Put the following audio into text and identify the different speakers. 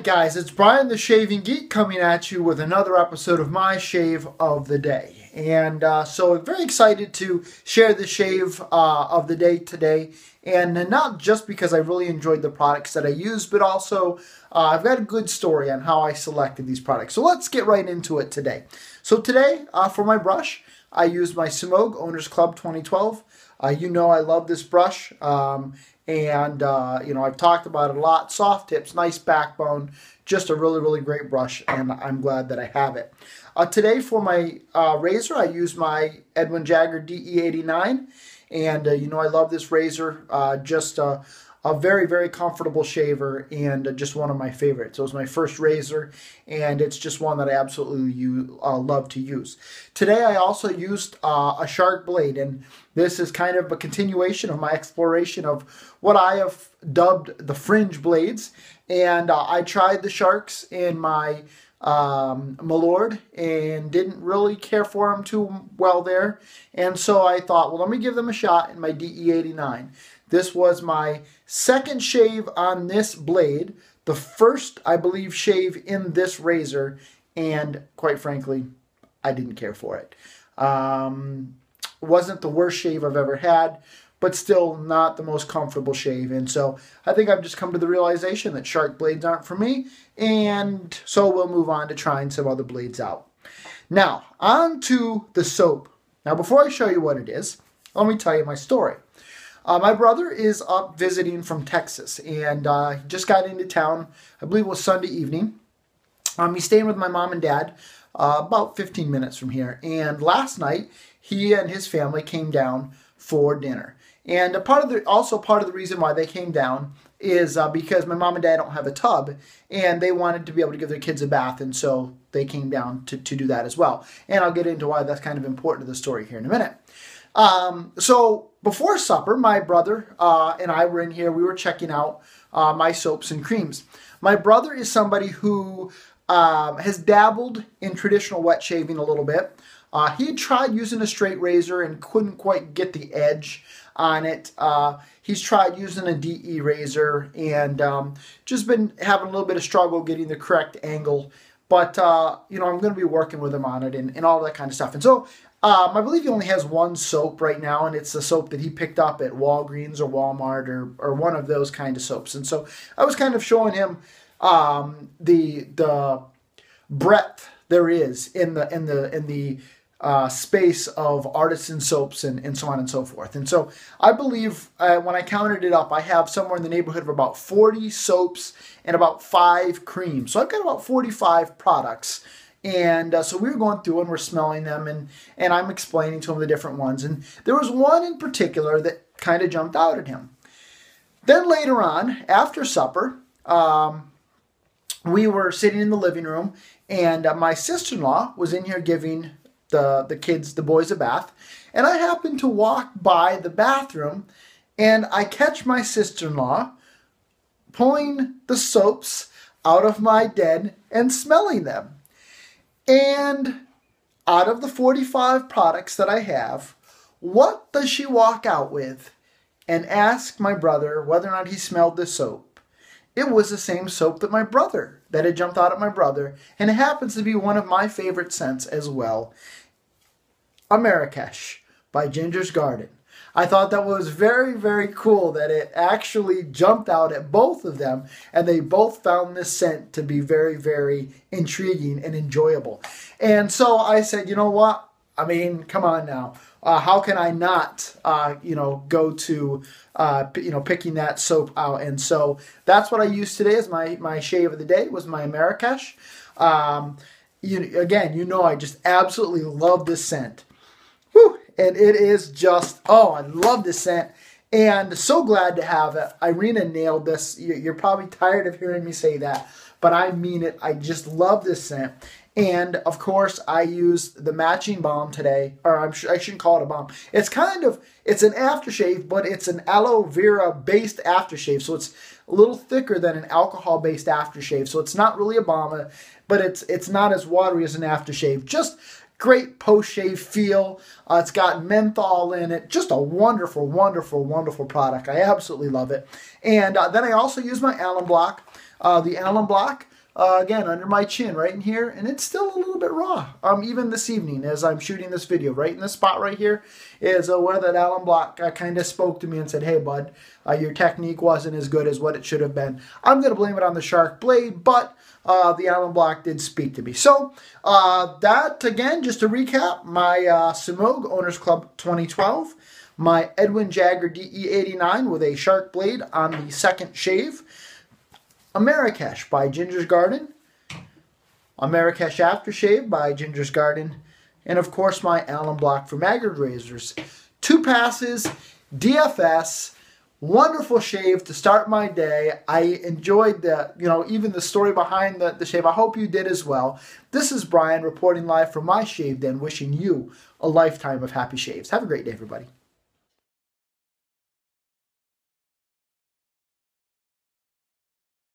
Speaker 1: Alright guys, it's Brian the Shaving Geek coming at you with another episode of my shave of the day. And so I'm very excited to share the shave of the day today. And not just because I really enjoyed the products that I used, but also I've got a good story on how I selected these products. So let's get right into it today. So today, for my brush, I used my Semogue Owners Club 2012. You know I love this brush. You know, I've talked about it a lot. Soft tips, nice backbone, just a really, really great brush, and I'm glad that I have it. Today for my razor, I use my Edwin Jagger DE89, and you know I love this razor. Just a very, very comfortable shaver, and just one of my favorites. It was my first razor, and it's just one that I absolutely love to use. Today I also used a shark blade, and this is kind of a continuation of my exploration of what I have dubbed the fringe blades. And I tried the sharks in my Malord and didn't really care for them too well there. And so I thought, well, let me give them a shot in my DE89. This was my second shave on this blade, the first, I believe, shave in this razor, and quite frankly, I didn't care for it. Wasn't the worst shave I've ever had, but still not the most comfortable shave. And so I think I've just come to the realization that shark blades aren't for me, and so we'll move on to trying some other blades out. Now, on to the soap. Now, before I show you what it is, let me tell you my story. My brother is up visiting from Texas, and he just got into town, I believe it was Sunday evening. He's staying with my mom and dad about 15 minutes from here. And last night, he and his family came down for dinner. And also part of the reason why they came down is because my mom and dad don't have a tub, and they wanted to be able to give their kids a bath, and so they came down to do that as well. And I'll get into why that's kind of important to the story here in a minute. So before supper, my brother and I were in here. We were checking out my soaps and creams. My brother is somebody who has dabbled in traditional wet shaving a little bit. He had tried using a straight razor and couldn't quite get the edge on it. He's tried using a DE razor and just been having a little bit of struggle getting the correct angle. But, you know, I'm going to be working with him on it and all that kind of stuff. And so I believe he only has one soap right now, and it's the soap that he picked up at Walgreens or Walmart or one of those kind of soaps. And so I was kind of showing him the breadth there is in the space of artisan soaps and so on and so forth. And so I believe when I counted it up, I have somewhere in the neighborhood of about 40 soaps and about 5 creams. So I've got about 45 products. And so we were going through and we're smelling them, and I'm explaining to him the different ones. And there was one in particular that kind of jumped out at him. Then later on, after supper, we were sitting in the living room, and my sister-in-law was in here giving the boys a bath. And I happened to walk by the bathroom, and I catch my sister-in-law pulling the soaps out of my den and smelling them. And out of the 45 products that I have, what does she walk out with and ask my brother whether or not he smelled the soap? It was the same soap that had jumped out at my brother, and it happens to be one of my favorite scents as well. Amerikesh by Ginger's Garden. I thought that was very, very cool that it actually jumped out at both of them, and they both found this scent to be very, very intriguing and enjoyable. And so I said, you know what? I mean, come on now. How can I not, you know, go to, you know, picking that soap out? And so that's what I used today as my shave of the day, was my Amerikesh. Again, you know, I just absolutely love this scent. Whew. And it is just, oh, I love this scent, and so glad to have it. Irina nailed this. You're probably tired of hearing me say that, but I mean it. I just love this scent. And, of course, I used the matching balm today, or I shouldn't call it a balm. It's it's an aftershave, but it's an aloe vera-based aftershave, so it's a little thicker than an alcohol-based aftershave. So it's not really a balm, but it's not as watery as an aftershave. Just great post-shave feel. It's got menthol in it. Just a wonderful, wonderful, wonderful product. I absolutely love it. And then I also use my Allen Block. The Allen Block again, under my chin, right in here, and it's still a little bit raw. Even this evening, as I'm shooting this video, right in this spot right here, is where that Allen block kind of spoke to me and said, hey, bud, your technique wasn't as good as what it should have been. I'm going to blame it on the shark blade, but the Allen block did speak to me. So that, again, just to recap, my Semogue Owners Club 2012, my Edwin Jagger DE89 with a shark blade on the second shave, Amerikesh by Ginger's Garden, Amerikesh Aftershave by Ginger's Garden, and of course my Allen block for Maggard razors. 2 passes, DFS, wonderful shave to start my day. I enjoyed the, even the story behind the shave. I hope you did as well. This is Brian reporting live from my shave den, wishing you a lifetime of happy shaves. Have a great day, everybody.